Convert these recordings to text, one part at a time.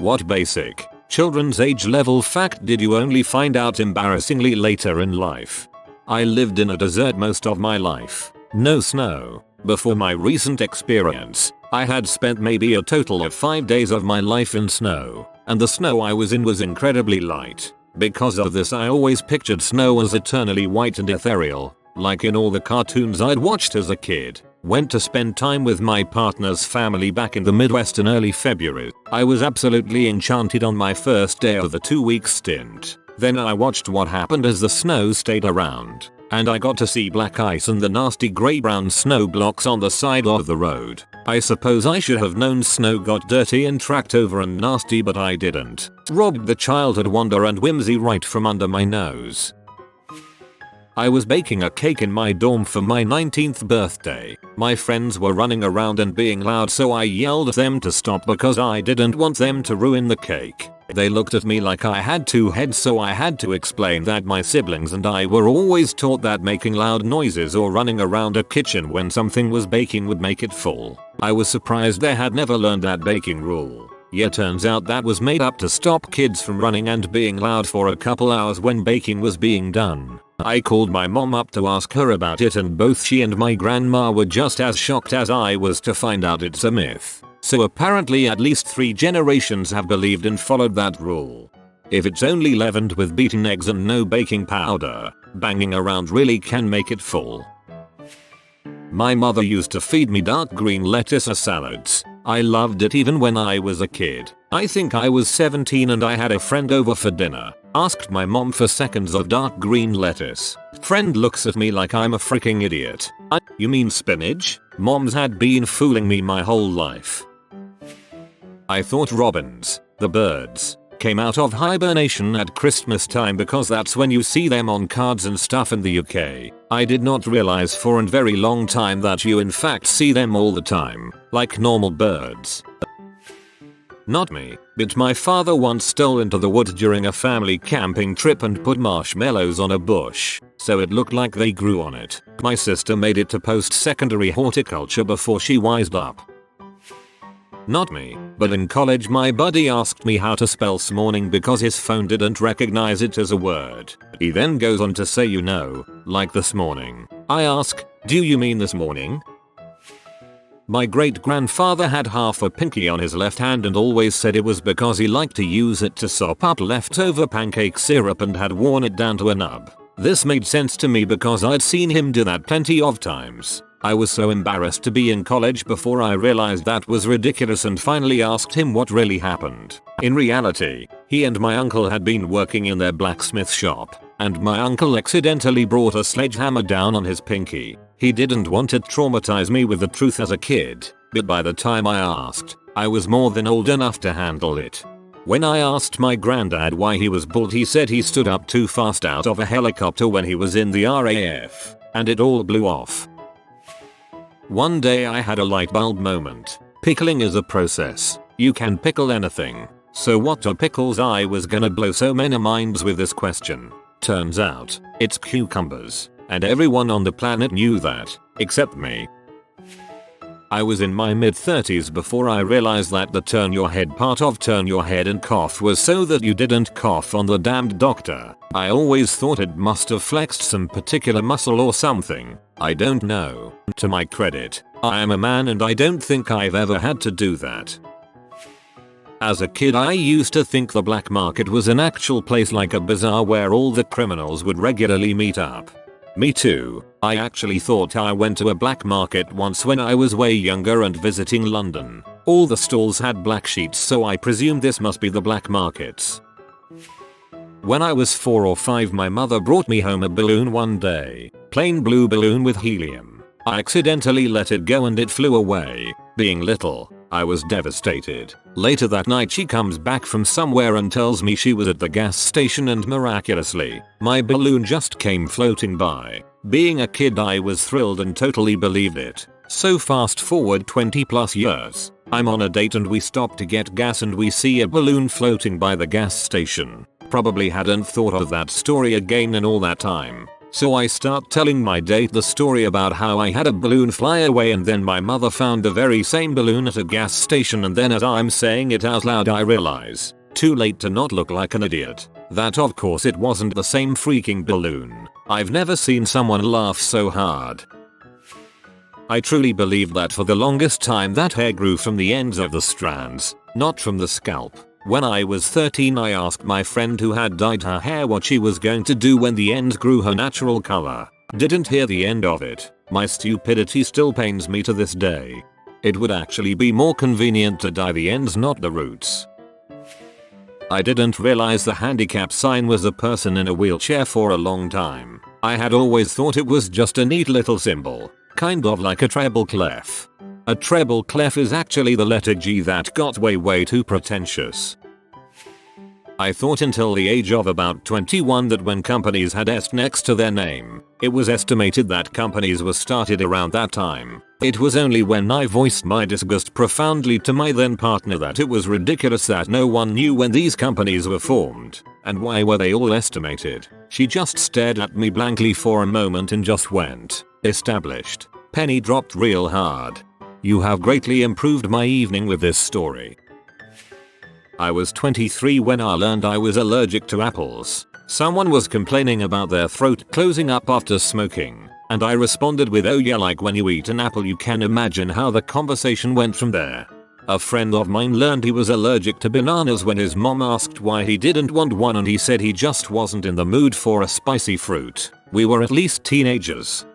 What basic, children's age level fact did you only find out embarrassingly later in life? I lived in a desert most of my life. No snow. Before my recent experience, I had spent maybe a total of 5 days of my life in snow, and the snow I was in was incredibly light. Because of this, I always pictured snow as eternally white and ethereal, like in all the cartoons I'd watched as a kid. Went to spend time with my partner's family back in the Midwest in early February. I was absolutely enchanted on my first day of the 2-week stint. Then I watched what happened as the snow stayed around, and I got to see black ice and the nasty grey-brown snow blocks on the side of the road. I suppose I should have known snow got dirty and tracked over and nasty, but I didn't. Robbed the childhood wonder and whimsy right from under my nose. I was baking a cake in my dorm for my 19th birthday. My friends were running around and being loud, so I yelled at them to stop because I didn't want them to ruin the cake. They looked at me like I had 2 heads, so I had to explain that my siblings and I were always taught that making loud noises or running around a kitchen when something was baking would make it fall. I was surprised they had never learned that baking rule. Yeah, turns out that was made up to stop kids from running and being loud for a couple hours when baking was being done. I called my mom up to ask her about it, and both she and my grandma were just as shocked as I was to find out it's a myth. So apparently at least 3 generations have believed and followed that rule. If it's only leavened with beaten eggs and no baking powder, banging around really can make it fall. My mother used to feed me dark green lettuce as salads. I loved it even when I was a kid. I think I was 17 and I had a friend over for dinner. Asked my mom for seconds of dark green lettuce. Friend looks at me like I'm a freaking idiot. You mean spinach? Moms had been fooling me my whole life. I thought robins, the birds, came out of hibernation at Christmas time because that's when you see them on cards and stuff in the UK. I did not realize for a very long time that you in fact see them all the time, like normal birds. Not me, but my father once stole into the woods during a family camping trip and put marshmallows on a bush, so it looked like they grew on it. My sister made it to post-secondary horticulture before she wised up. Not me, but in college my buddy asked me how to spell smorning because his phone didn't recognize it as a word. He then goes on to say, you know, like this morning. I ask, do you mean this morning? My great grandfather had half a pinky on his left hand and always said it was because he liked to use it to sop up leftover pancake syrup and had worn it down to a nub. This made sense to me because I'd seen him do that plenty of times. I was so embarrassed to be in college before I realized that was ridiculous and finally asked him what really happened. In reality, he and my uncle had been working in their blacksmith shop, and my uncle accidentally brought a sledgehammer down on his pinky. He didn't want to traumatize me with the truth as a kid, but by the time I asked, I was more than old enough to handle it. When I asked my granddad why he was bald, he said he stood up too fast out of a helicopter when he was in the RAF, and it all blew off. One day I had a light bulb moment. Pickling is a process. You can pickle anything. So what are pickles? I was gonna blow so many minds with this question. Turns out, it's cucumbers. And everyone on the planet knew that, except me. I was in my mid-30s before I realized that the turn your head part of turn your head and cough was so that you didn't cough on the damned doctor. I always thought it must have flexed some particular muscle or something. I don't know. To my credit, I am a man and I don't think I've ever had to do that. As a kid I used to think the black market was an actual place like a bazaar where all the criminals would regularly meet up. Me too. I actually thought I went to a black market once when I was way younger and visiting London. All the stalls had black sheets, so I presumed this must be the black markets. When I was 4 or 5 my mother brought me home a balloon one day. Plain blue balloon with helium. I accidentally let it go and it flew away. Being little, I was devastated. Later that night she comes back from somewhere and tells me she was at the gas station and miraculously, my balloon just came floating by. Being a kid I was thrilled and totally believed it. So fast forward 20 plus years. I'm on a date and we stop to get gas and we see a balloon floating by the gas station. Probably hadn't thought of that story again in all that time. So I start telling my date the story about how I had a balloon fly away and then my mother found the very same balloon at a gas station, and then as I'm saying it out loud I realize, too late to not look like an idiot, that of course it wasn't the same freaking balloon. I've never seen someone laugh so hard. I truly believed that for the longest time that hair grew from the ends of the strands, not from the scalp. When I was 13 I asked my friend who had dyed her hair what she was going to do when the ends grew her natural color. Didn't hear the end of it. My stupidity still pains me to this day. It would actually be more convenient to dye the ends, not the roots. I didn't realize the handicap sign was a person in a wheelchair for a long time. I had always thought it was just a neat little symbol, kind of like a treble clef. A treble clef is actually the letter G that got way too pretentious. I thought until the age of about 21 that when companies had S next to their name, it was estimated that companies were started around that time. It was only when I voiced my disgust profoundly to my then partner that it was ridiculous that no one knew when these companies were formed, and why were they all estimated. She just stared at me blankly for a moment and just went, "Established." Penny dropped real hard. You have greatly improved my evening with this story. I was 23 when I learned I was allergic to apples. Someone was complaining about their throat closing up after smoking, and I responded with, "Oh yeah, like when you eat an apple." You can imagine how the conversation went from there. A friend of mine learned he was allergic to bananas when his mom asked why he didn't want one, and he said he just wasn't in the mood for a spicy fruit. We were at least teenagers.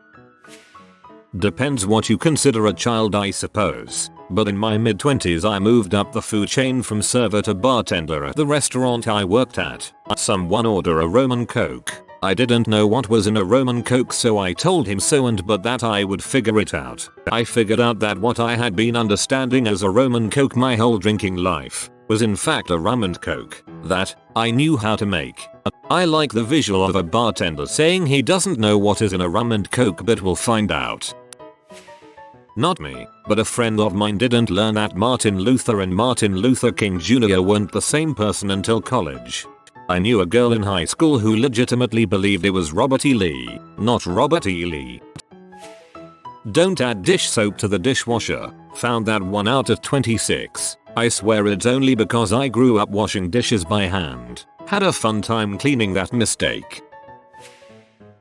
Depends what you consider a child, I suppose. But in my mid-20s I moved up the food chain from server to bartender at the restaurant I worked at. Someone order a rum and coke. I didn't know what was in a rum and coke, so I told him so and but that I would figure it out. I figured out that what I had been understanding as a rum and coke my whole drinking life was in fact a rum and coke that I knew how to make. I like the visual of a bartender saying he doesn't know what is in a rum and coke but will find out. Not me, but a friend of mine didn't learn that Martin Luther and Martin Luther King Jr. weren't the same person until college. I knew a girl in high school who legitimately believed it was Robert E. Lee, not Robert E. Lee. Don't add dish soap to the dishwasher. Found that 1 out of 26. I swear it's only because I grew up washing dishes by hand. Had a fun time cleaning that mistake.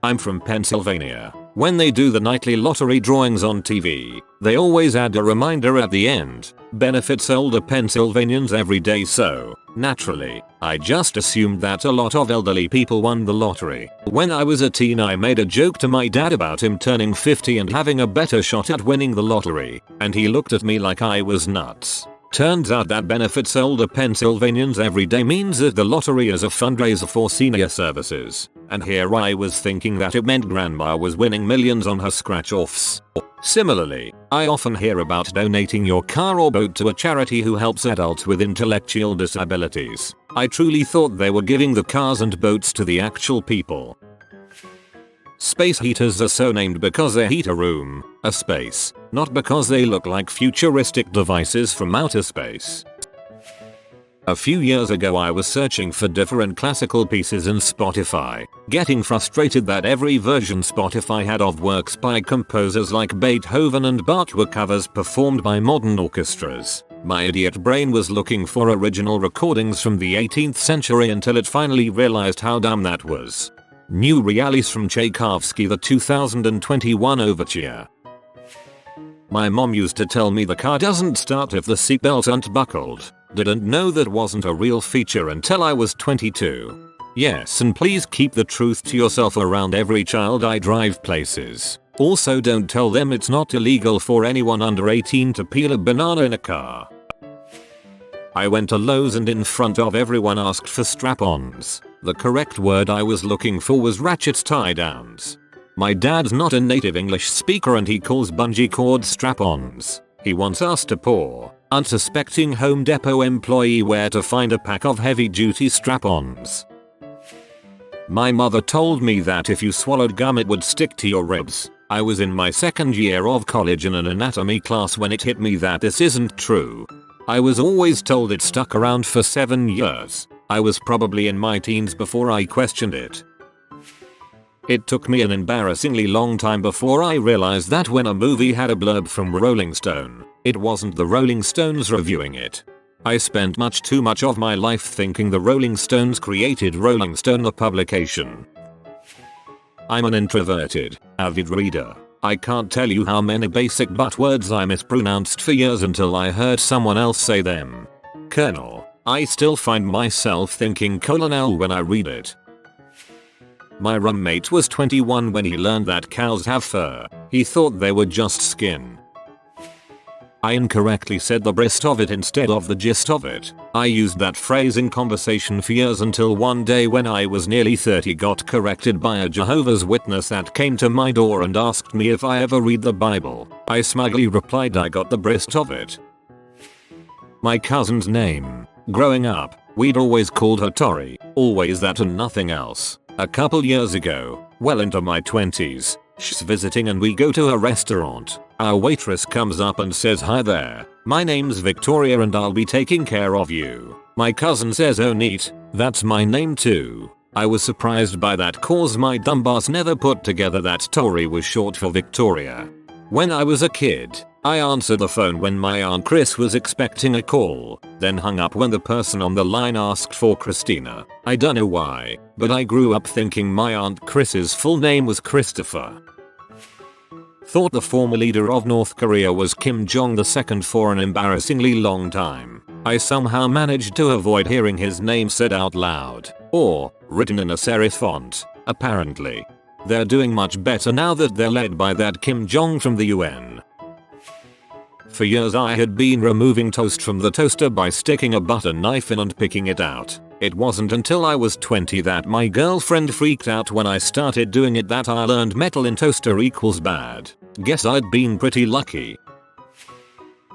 I'm from Pennsylvania. When they do the nightly lottery drawings on TV, they always add a reminder at the end. Benefits older Pennsylvanians every day, so naturally, I just assumed that a lot of elderly people won the lottery. When I was a teen I made a joke to my dad about him turning 50 and having a better shot at winning the lottery, and he looked at me like I was nuts. Turns out that benefits older Pennsylvanians every day means that the lottery is a fundraiser for senior services. And here I was thinking that it meant grandma was winning millions on her scratch-offs. Similarly, I often hear about donating your car or boat to a charity who helps adults with intellectual disabilities. I truly thought they were giving the cars and boats to the actual people. Space heaters are so named because they heat a room, a space, not because they look like futuristic devices from outer space. A few years ago I was searching for different classical pieces in Spotify, getting frustrated that every version Spotify had of works by composers like Beethoven and Bach were covers performed by modern orchestras. My idiot brain was looking for original recordings from the 18th century until it finally realized how dumb that was. New Realities from Tchaikovsky, the 2021 Overture. My mom used to tell me the car doesn't start if the seatbelt aren't buckled. Didn't know that wasn't a real feature until I was 22. Yes, and please keep the truth to yourself around every child I drive places. Also don't tell them it's not illegal for anyone under 18 to peel a banana in a car. I went to Lowe's and in front of everyone asked for strap-ons. The correct word I was looking for was ratchets tie-downs. My dad's not a native English speaker and he calls bungee cord strap-ons. He wants us to pour unsuspecting Home Depot employee where to find a pack of heavy-duty strap-ons. My mother told me that if you swallowed gum it would stick to your ribs. I was in my second year of college in an anatomy class when it hit me that this isn't true. I was always told it stuck around for 7 years. I was probably in my teens before I questioned it. It took me an embarrassingly long time before I realized that when a movie had a blurb from Rolling Stone, it wasn't the Rolling Stones reviewing it. I spent much too much of my life thinking the Rolling Stones created Rolling Stone the publication. I'm an introverted, avid reader. I can't tell you how many basic but words I mispronounced for years until I heard someone else say them. Colonel. I still find myself thinking colonel when I read it. My roommate was 21 when he learned that cows have fur. He thought they were just skin. I incorrectly said the breast of it instead of the gist of it. I used that phrase in conversation for years until one day when I was nearly 30 got corrected by a Jehovah's Witness that came to my door and asked me if I ever read the Bible. I smugly replied I got the breast of it. My cousin's name. Growing up, we'd always called her Tori, always that and nothing else. A couple years ago, well into my 20s, she's visiting and we go to a restaurant. Our waitress comes up and says, "Hi there, my name's Victoria and I'll be taking care of you." My cousin says, "Oh neat, that's my name too." I was surprised by that cause my dumbass never put together that Tori was short for Victoria. When I was a kid, I answered the phone when my Aunt Chris was expecting a call, then hung up when the person on the line asked for Christina. I don't know why, but I grew up thinking my Aunt Chris's full name was Christopher. Thought the former leader of North Korea was Kim Jong-il for an embarrassingly long time. I somehow managed to avoid hearing his name said out loud, or written in a serif font, apparently. They're doing much better now that they're led by that Kim Jong from the UN. For years I had been removing toast from the toaster by sticking a butter knife in and picking it out. It wasn't until I was 20 that my girlfriend freaked out when I started doing it that I learned metal in toaster equals bad. Guess I'd been pretty lucky.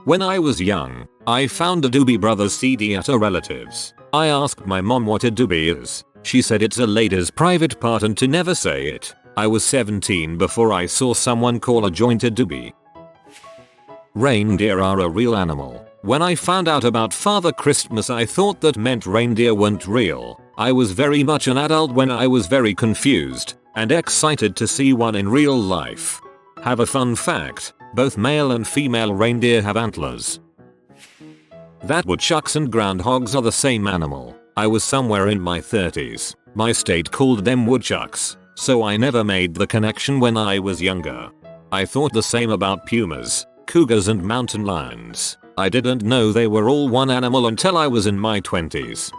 When I was young, I found a Doobie Brothers CD at a relative's. I asked my mom what a doobie is. She said it's a lady's private part and to never say it. I was 17 before I saw someone call a joint a doobie. Reindeer are a real animal. When I found out about Father Christmas I thought that meant reindeer weren't real. I was very much an adult when I was very confused and excited to see one in real life. Have a fun fact, both male and female reindeer have antlers. That woodchucks and groundhogs are the same animal. I was somewhere in my 30s. My state called them woodchucks, so I never made the connection when I was younger. I thought the same about pumas, cougars and mountain lions. I didn't know they were all one animal until I was in my 20s.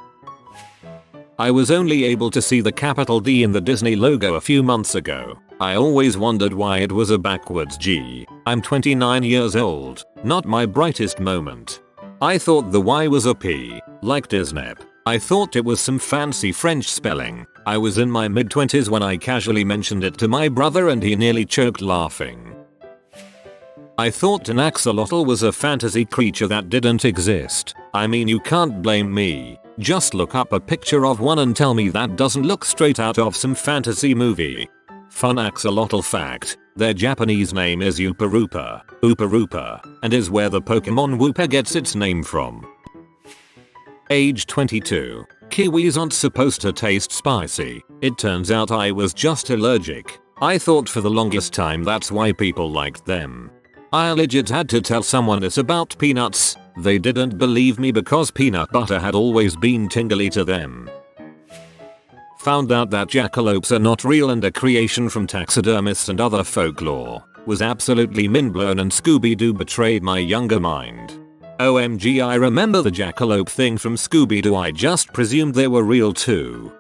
I was only able to see the capital D in the Disney logo a few months ago. I always wondered why it was a backwards G. I'm 29 years old, not my brightest moment. I thought the Y was a P, like Disney. I thought it was some fancy French spelling. I was in my mid-20s when I casually mentioned it to my brother and he nearly choked laughing. I thought an axolotl was a fantasy creature that didn't exist. I mean, you can't blame me. Just look up a picture of one and tell me that doesn't look straight out of some fantasy movie. Fun axolotl fact, their Japanese name is Upa Rupa, and is where the Pokemon Wooper gets its name from. Age 22. Kiwis aren't supposed to taste spicy. It turns out I was just allergic. I thought for the longest time that's why people liked them. I legit had to tell someone this about peanuts. They didn't believe me because peanut butter had always been tingly to them. Found out that jackalopes are not real and a creation from taxidermists and other folklore. Was absolutely mind-blown and Scooby-Doo betrayed my younger mind. OMG, I remember the jackalope thing from Scooby-Doo. I just presumed they were real too.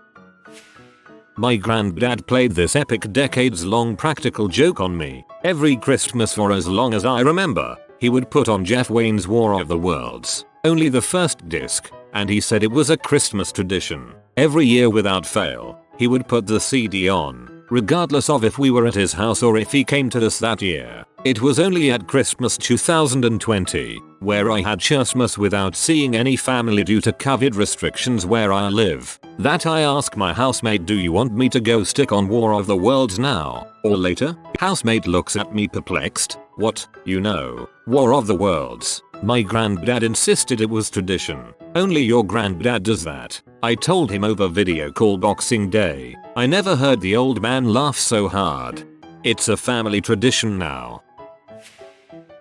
My granddad played this epic decades-long practical joke on me. Every Christmas for as long as I remember, he would put on Jeff Wayne's War of the Worlds, only the first disc, and he said it was a Christmas tradition. Every year without fail, he would put the CD on, regardless of if we were at his house or if he came to us that year. It was only at Christmas 2020, where I had Christmas without seeing any family due to COVID restrictions where I live, that I asked my housemate, "Do you want me to go stick on War of the Worlds now, or later?" Housemate looks at me perplexed. "What, you know, War of the Worlds?" My granddad insisted it was tradition. "Only your granddad does that." I told him over video call Boxing Day. I never heard the old man laugh so hard. It's a family tradition now.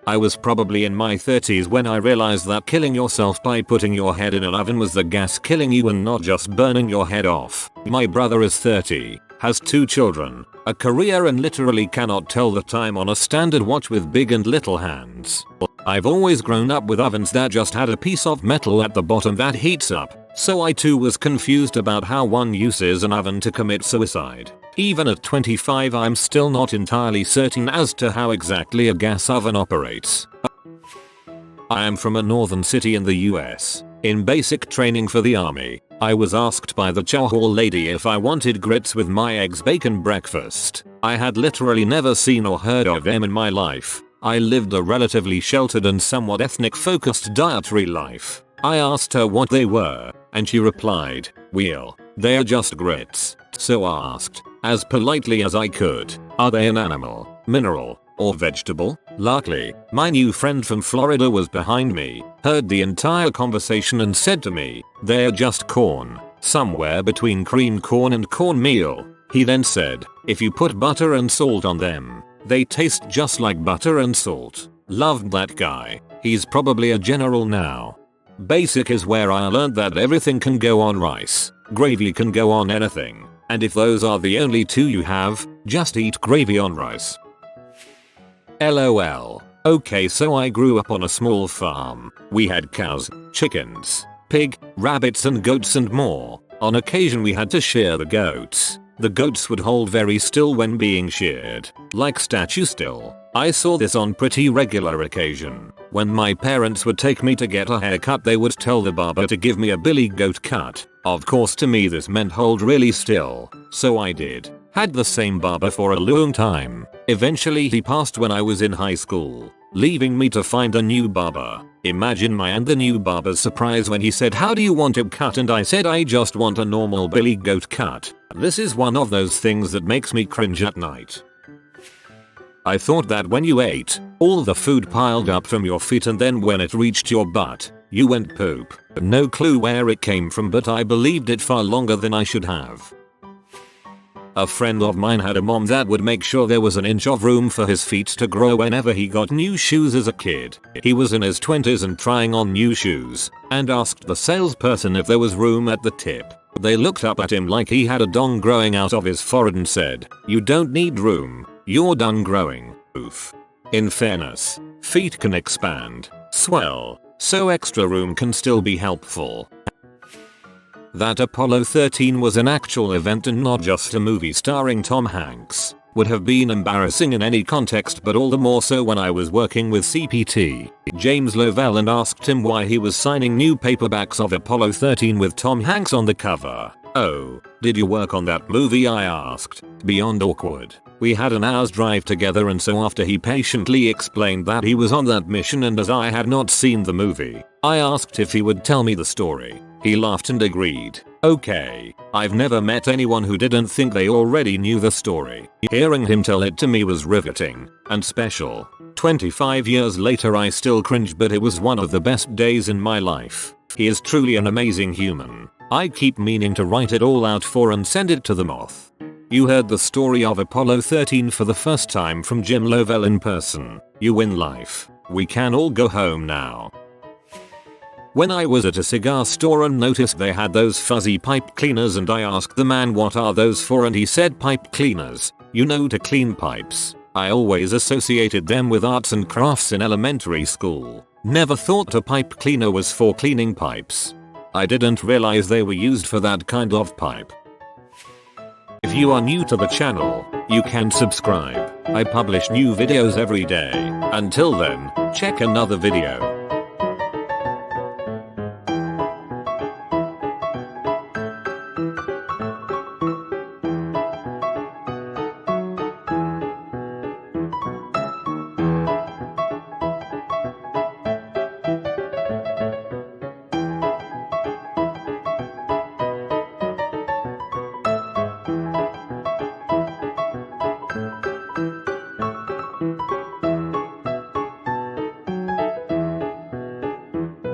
I was probably in my 30s when I realized that killing yourself by putting your head in an oven was the gas killing you and not just burning your head off. My brother is 30, has 2 children, a career, and literally cannot tell the time on a standard watch with big and little hands. I've always grown up with ovens that just had a piece of metal at the bottom that heats up, so I too was confused about how one uses an oven to commit suicide. Even at 25, I'm still not entirely certain as to how exactly a gas oven operates. I am from a northern city in the US. In basic training for the army, I was asked by the chow hall lady if I wanted grits with my eggs bacon breakfast. I had literally never seen or heard of them in my life. I lived a relatively sheltered and somewhat ethnic-focused dietary life. I asked her what they were, and she replied, "Well, they're just grits." So I asked, as politely as I could, "Are they an animal, mineral, or vegetable?" Luckily, my new friend from Florida was behind me, heard the entire conversation and said to me, "They're just corn, somewhere between cream corn and cornmeal." He then said, "If you put butter and salt on them, they taste just like butter and salt." Loved that guy. He's probably a general now. Basic is where I learned that everything can go on rice, gravy can go on anything, and if those are the only 2 you have, just eat gravy on rice. LOL. Okay, so I grew up on a small farm. We had cows, chickens, pig, rabbits and goats and more. On occasion we had to shear the goats. The goats would hold very still when being sheared, like statue still. I saw this on pretty regular occasion. When my parents would take me to get a haircut, they would tell the barber to give me a billy goat cut. Of course, to me this meant hold really still, so I did. Had the same barber for a long time. Eventually he passed when I was in high school, leaving me to find a new barber. Imagine my and the new barber's surprise when he said, "How do you want it cut?" And I said, "I just want a normal billy goat cut." This is one of those things that makes me cringe at night. I thought that when you ate, all the food piled up from your feet and then when it reached your butt, you went poop. No clue where it came from, but I believed it far longer than I should have. A friend of mine had a mom that would make sure there was an inch of room for his feet to grow whenever he got new shoes as a kid. He was in his 20s and trying on new shoes, and asked the salesperson if there was room at the tip. They looked up at him like he had a dong growing out of his forehead and said, "You don't need room, you're done growing." Oof. In fairness, feet can expand, swell, so extra room can still be helpful. That Apollo 13 was an actual event and not just a movie starring Tom Hanks would have been embarrassing in any context, but all the more so when I was working with CPT James Lovell and asked him why he was signing new paperbacks of Apollo 13 with Tom Hanks on the cover. "Oh, did you work on that movie?" I asked. Beyond awkward. We had an hour's drive together, and so after he patiently explained that he was on that mission and as I had not seen the movie, I asked if he would tell me the story. He laughed and agreed. Okay, I've never met anyone who didn't think they already knew the story. Hearing him tell it to me was riveting and special. 25 years later I still cringe, but it was one of the best days in my life. He is truly an amazing human. I keep meaning to write it all out for and send it to the moth. You heard the story of Apollo 13 for the first time from Jim Lovell in person. You win life. We can all go home now. When I was at a cigar store and noticed they had those fuzzy pipe cleaners, and I asked the man what are those for, and he said pipe cleaners, you know, to clean pipes. I always associated them with arts and crafts in elementary school. Never thought a pipe cleaner was for cleaning pipes. I didn't realize they were used for that kind of pipe. If you are new to the channel, you can subscribe. I publish new videos every day. Until then, check another video.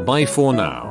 Bye for now.